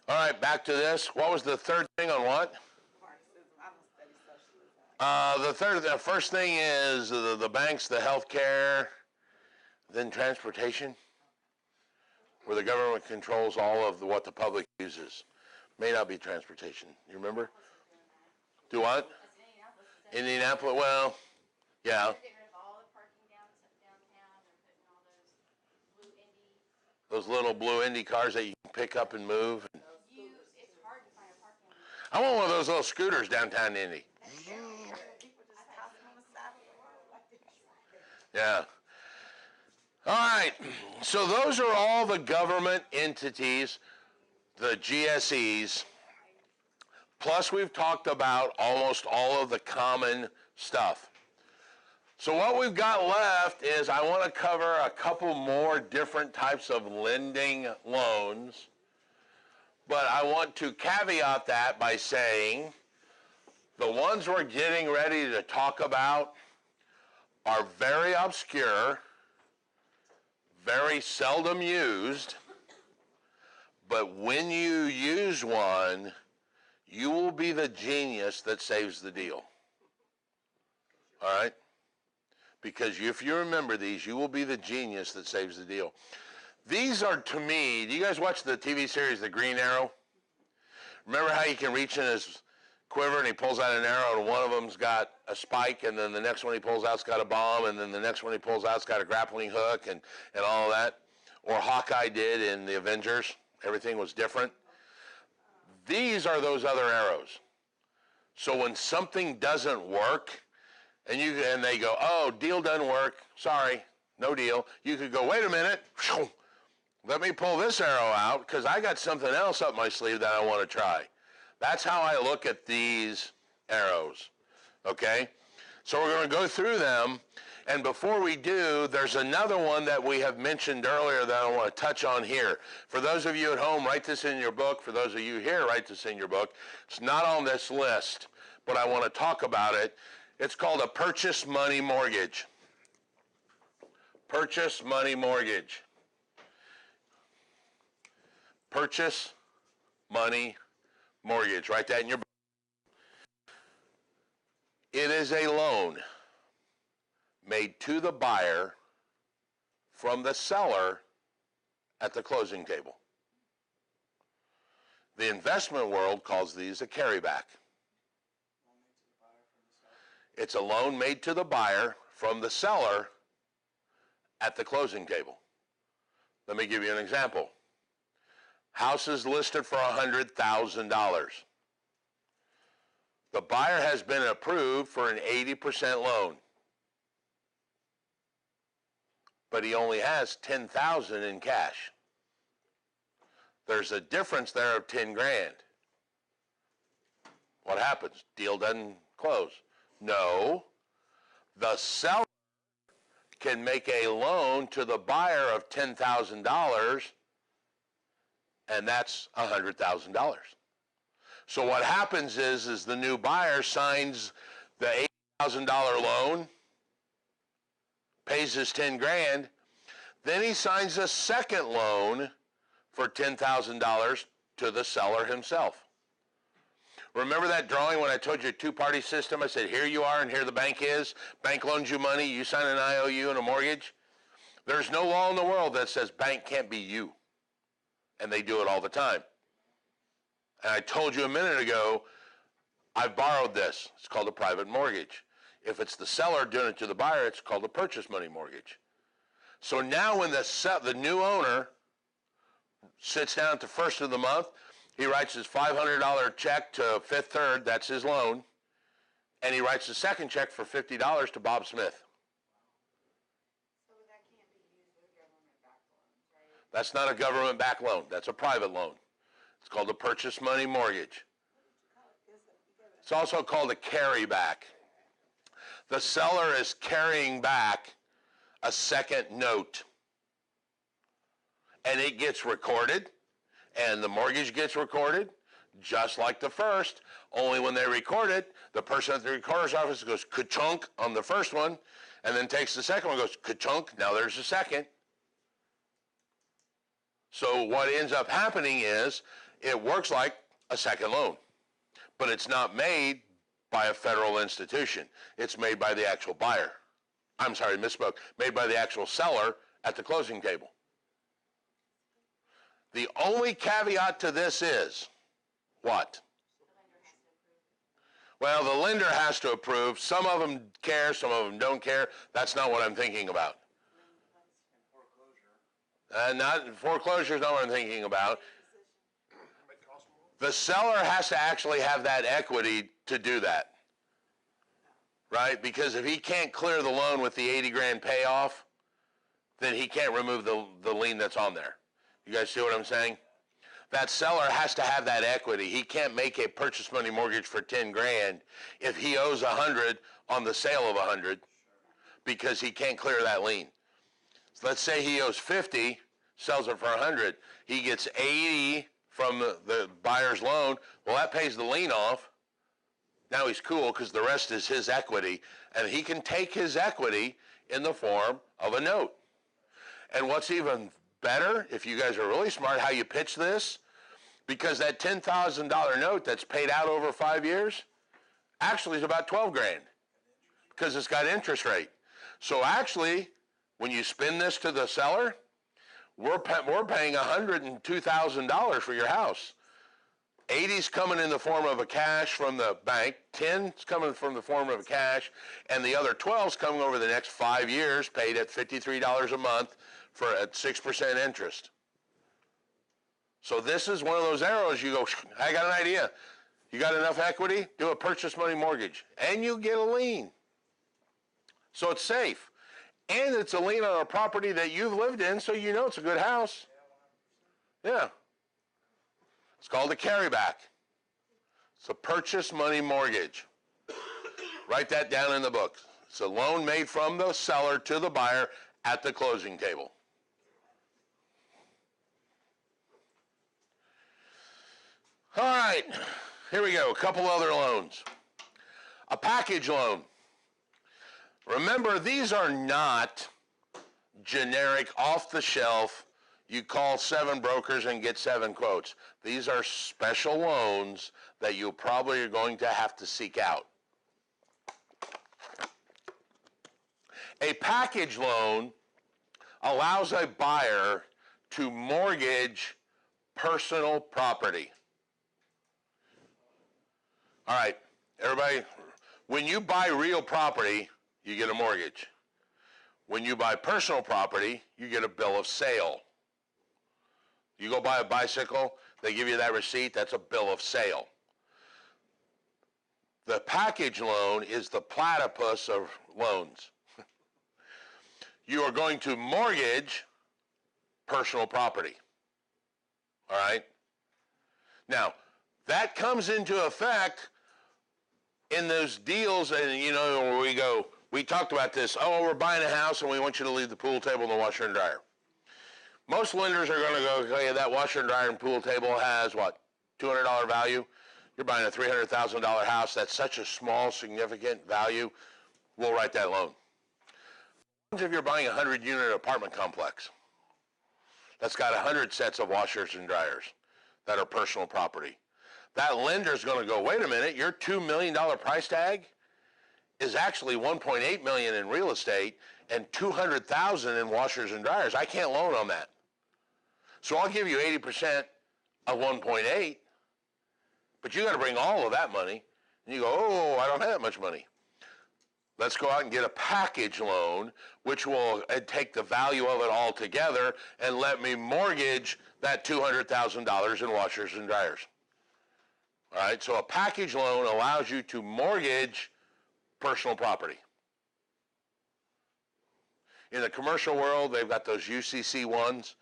All right, back to this. What was the third thing on what? The first thing is the banks, the healthcare, then transportation, where the government controls all of what the public uses. May not be transportation. You remember? Do what? Indianapolis. Well, yeah. Those little blue Indy cars that you can pick up and move. I want one of those little scooters downtown Indy. Yeah. All right. So those are all the government entities, the GSEs. Plus we've talked about almost all of the common stuff. So what we've got left is I want to cover a couple more different types of lending loans. But I want to caveat that by saying the ones we're getting ready to talk about are very obscure, very seldom used, but when you use one, you will be the genius that saves the deal. All right? Because if you remember these, you will be the genius that saves the deal. These are, to me, do you guys watch the TV series The Green Arrow? Remember how you can reach in his quiver and he pulls out an arrow and one of them's got a spike and then the next one he pulls out's got a bomb and then the next one he pulls out's got a grappling hook and all of that? Or Hawkeye did in the Avengers. Everything was different. These are those other arrows. So when something doesn't work and they go, oh, deal doesn't work, sorry, no deal, you could go, wait a minute, let me pull this arrow out because I got something else up my sleeve that I want to try. That's how I look at these arrows, okay? So we're going to go through them, and before we do, there's another one that we have mentioned earlier that I want to touch on here. For those of you at home, write this in your book. For those of you here, write this in your book. It's not on this list, but I want to talk about it. It's called a purchase money mortgage. Purchase money mortgage. Purchase money mortgage. Write that in your book. It is a loan made to the buyer from the seller at the closing table. The investment world calls these a carryback. It's a loan made to the buyer from the seller at the closing table. Let me give you an example. House is listed for $100,000. The buyer has been approved for an 80% loan, but he only has $10,000 in cash. There's a difference there of 10 grand. What happens? Deal doesn't close. No, the seller can make a loan to the buyer of $10,000, and that's $100,000. So what happens is the new buyer signs the $80,000 loan, pays his 10 grand, then he signs a second loan for $10,000 to the seller himself. Remember that drawing when I told you a two-party system? I said, here you are and here the bank is. Bank loans you money, you sign an IOU and a mortgage. There's no law in the world that says bank can't be you. And they do it all the time. And I told you a minute ago, I borrowed this. It's called a private mortgage. If it's the seller doing it to the buyer, it's called a purchase money mortgage. So now when the new owner sits down at the first of the month, he writes his $500 check to Fifth Third, that's his loan, and he writes the second check for $50 to Bob Smith. So that can't be used with government-backed loans, right? That's not a government-backed loan. That's a private loan. It's called a purchase money mortgage. It's also called a carryback. The seller is carrying back a second note, and it gets recorded, and the mortgage gets recorded, just like the first, only when they record it, the person at the recorder's office goes ka-chunk on the first one, and then takes the second one and goes ka-chunk, now there's the second. So what ends up happening is, It works like a second loan, but it's not made by a federal institution. It's made by the actual buyer. I'm sorry, misspoke. Made by the actual seller at the closing table. The only caveat to this is what? Well, the lender has to approve. Some of them care, some of them don't care. That's not what I'm thinking about. Foreclosure is not what I'm thinking about. The seller has to actually have that equity to do that, right? Because if he can't clear the loan with the 80 grand payoff, then he can't remove the lien that's on there. You guys see what I'm saying? That seller has to have that equity. He can't make a purchase money mortgage for 10 grand if he owes 100 on the sale of 100 because he can't clear that lien. So let's say he owes 50, sells it for 100. He gets 80 from the buyer's loan. Well, that pays the lien off. Now he's cool because the rest is his equity, and he can take his equity in the form of a note. And what's even better, if you guys are really smart, how you pitch this, because that $10,000 note that's paid out over 5 years actually is about 12 grand because it's got interest rate. So actually, when you spin this to the seller, we're paying $102,000 for your house. 80's coming in the form of a cash from the bank, 10's coming from the form of a cash, and the other 12's coming over the next 5 years, paid at $53 a month for at 6% interest. So this is one of those arrows you go, I got an idea. You got enough equity? Do a purchase money mortgage. And you get a lien. So it's safe. And it's a lien on a property that you've lived in, so you know it's a good house. Yeah. It's called a carryback. It's a purchase money mortgage. Write that down in the book. It's a loan made from the seller to the buyer at the closing table. All right, here we go. A couple other loans. A package loan. Remember, these are not generic, off-the-shelf, you call 7 brokers and get 7 quotes. These are special loans that you probably are going to have to seek out. A package loan allows a buyer to mortgage personal property. All right, everybody, when you buy real property, you get a mortgage. When you buy personal property, you get a bill of sale. You go buy a bicycle, they give you that receipt, that's a bill of sale. The package loan is the platypus of loans. You are going to mortgage personal property. All right? Now, that comes into effect in those deals, and you know, where we talked about this, oh, we're buying a house and we want you to leave the pool table and the washer and dryer. Most lenders are going to go, okay, that washer and dryer and pool table has what, $200 value? You're buying a $300,000 house. That's such a small, significant value. We'll write that loan. If you're buying a 100-unit apartment complex that's got 100 sets of washers and dryers that are personal property, that lender's going to go, wait a minute, your $2 million price tag is actually $1.8 million in real estate and $200,000 in washers and dryers. I can't loan on that. So I'll give you 80% of 1.8, but you got to bring all of that money. And you go, oh, I don't have that much money. Let's go out and get a package loan, which will take the value of it all together and let me mortgage that $200,000 in washers and dryers. All right, so a package loan allows you to mortgage personal property. In the commercial world, they've got those UCC ones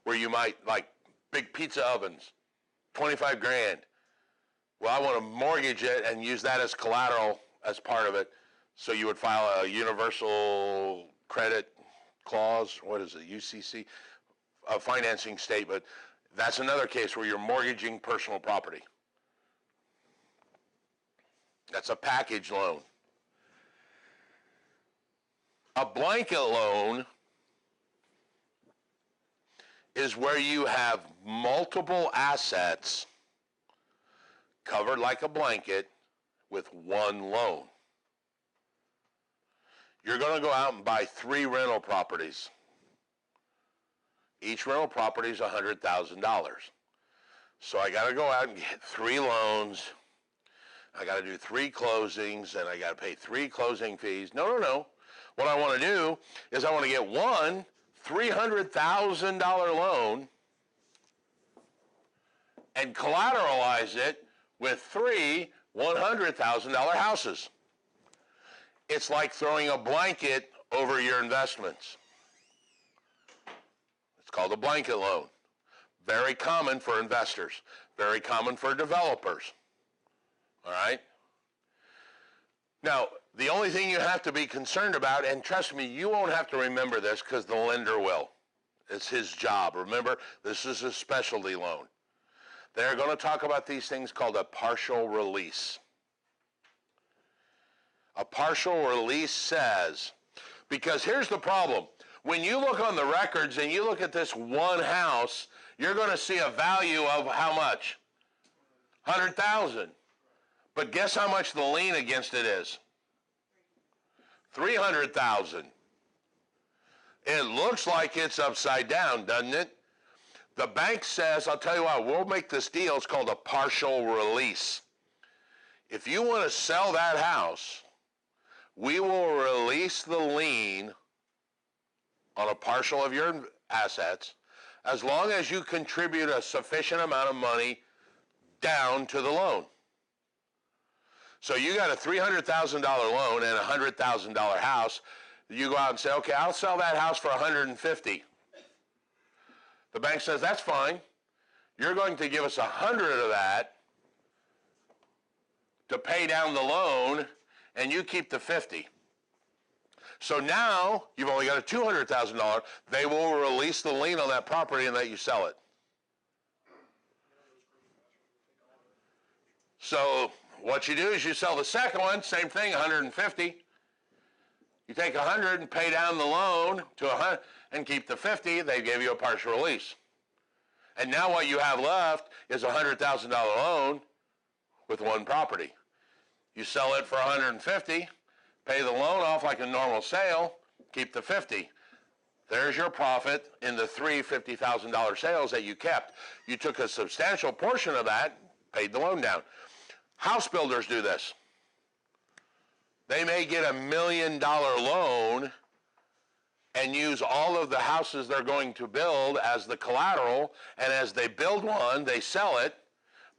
where you might, like big pizza ovens, 25 grand. Well, I want to mortgage it and use that as collateral as part of it. So you would file a universal credit clause, what is it, UCC, a financing statement. That's another case where you're mortgaging personal property. That's a package loan. A blanket loan is where you have multiple assets covered like a blanket with one loan. You're going to go out and buy 3 rental properties. Each rental property is $100,000. So I got to go out and get 3 loans. I got to do 3 closings, and I got to pay 3 closing fees. No. What I want to do is I want to get one $300,000 loan and collateralize it with 3 $100,000 houses. It's like throwing a blanket over your investments. It's called a blanket loan. Very common for investors. Very common for developers. All right? Now, the only thing you have to be concerned about, and trust me, you won't have to remember this because the lender will. It's his job. Remember, this is a specialty loan. They're going to talk about these things called a partial release. A partial release says, because here's the problem. When you look on the records and you look at this one house, you're going to see a value of how much? 100,000. But guess how much the lien against it is? 300,000. It looks like it's upside down, doesn't it? The bank says, I'll tell you what, we'll make this deal. It's called a partial release. If you want to sell that house, we will release the lien on a partial of your assets as long as you contribute a sufficient amount of money down to the loan. So you got a $300,000 loan and a $100,000 house. You go out and say, okay, I'll sell that house for $150,000. The bank says, that's fine. You're going to give us $100,000 of that to pay down the loan, and you keep the $50,000. So now you've only got a $200,000. They will release the lien on that property and let you sell it. So what you do is you sell the second one, same thing, $150,000. You take $100,000 and pay down the loan to $100,000 and keep the $50,000. They give you a partial release. And now what you have left is a $100,000 loan with one property. You sell it for $150,000, pay the loan off like a normal sale, keep the $50,000. There's your profit in the 3 $50,000 sales that you kept. You took a substantial portion of that, paid the loan down. House builders do this. They may get $1 million loan and use all of the houses they're going to build as the collateral, and as they build one, they sell it,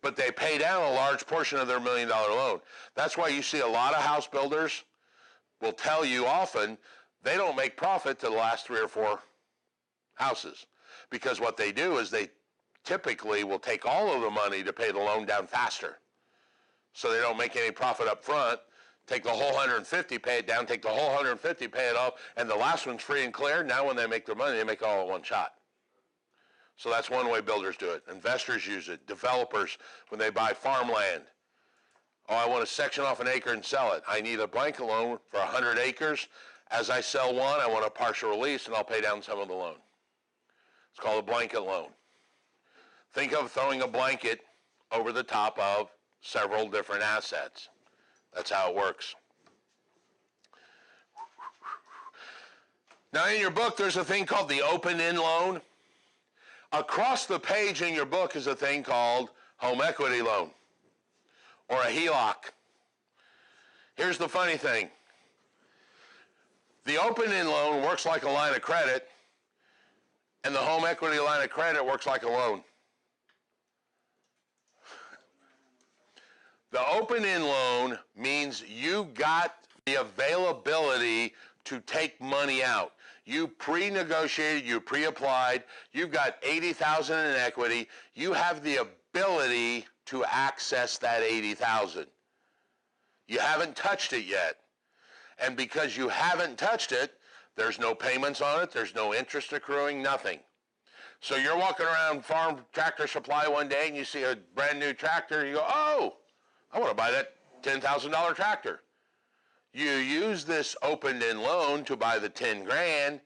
but they pay down a large portion of their $1 million loan. That's why you see a lot of house builders will tell you often they don't make profit to the last 3 or 4 houses, because what they do is they typically will take all of the money to pay the loan down faster. So they don't make any profit up front. Take the whole 150, pay it down, take the whole 150, pay it off, and the last one's free and clear. Now when they make their money, they make it all in one shot. So that's one way builders do it. Investors use it. Developers, when they buy farmland. Oh, I want to section off an acre and sell it. I need a blanket loan for 100 acres. As I sell one, I want a partial release, and I'll pay down some of the loan. It's called a blanket loan. Think of throwing a blanket over the top of several different assets. That's how it works. Now in your book, there's a thing called the open-end loan. Across the page in your book is a thing called home equity loan or a HELOC. Here's the funny thing. The open-end loan works like a line of credit, and the home equity line of credit works like a loan. The open-end loan means you got the availability to take money out. You pre-negotiated, you pre-applied, you've got $80,000 in equity. You have the ability to access that $80,000. You haven't touched it yet. And because you haven't touched it, there's no payments on it, there's no interest accruing, nothing. So you're walking around Farm Tractor Supply one day and you see a brand new tractor, you go, oh, I want to buy that $10,000 tractor. You use this open-end loan to buy the 10 grand,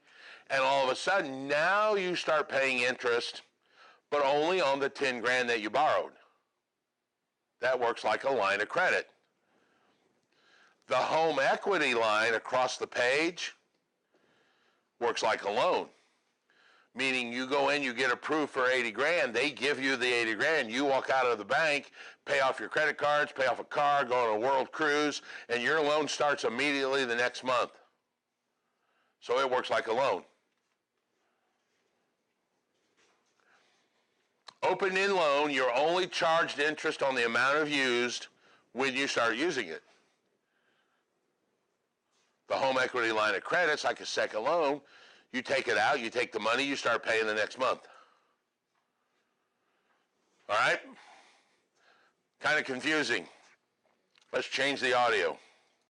and all of a sudden now you start paying interest, but only on the 10 grand that you borrowed. That works like a line of credit. The home equity line across the page works like a loan. Meaning you go in, you get approved for 80 grand, they give you the 80 grand, you walk out of the bank, pay off your credit cards, pay off a car, go on a world cruise, and your loan starts immediately the next month. So it works like a loan. Open-end loan, you're only charged interest on the amount of used when you start using it. The home equity line of credit's like a second loan. You take it out, you take the money, you start paying the next month. All right? Kind of confusing. Let's change the audio.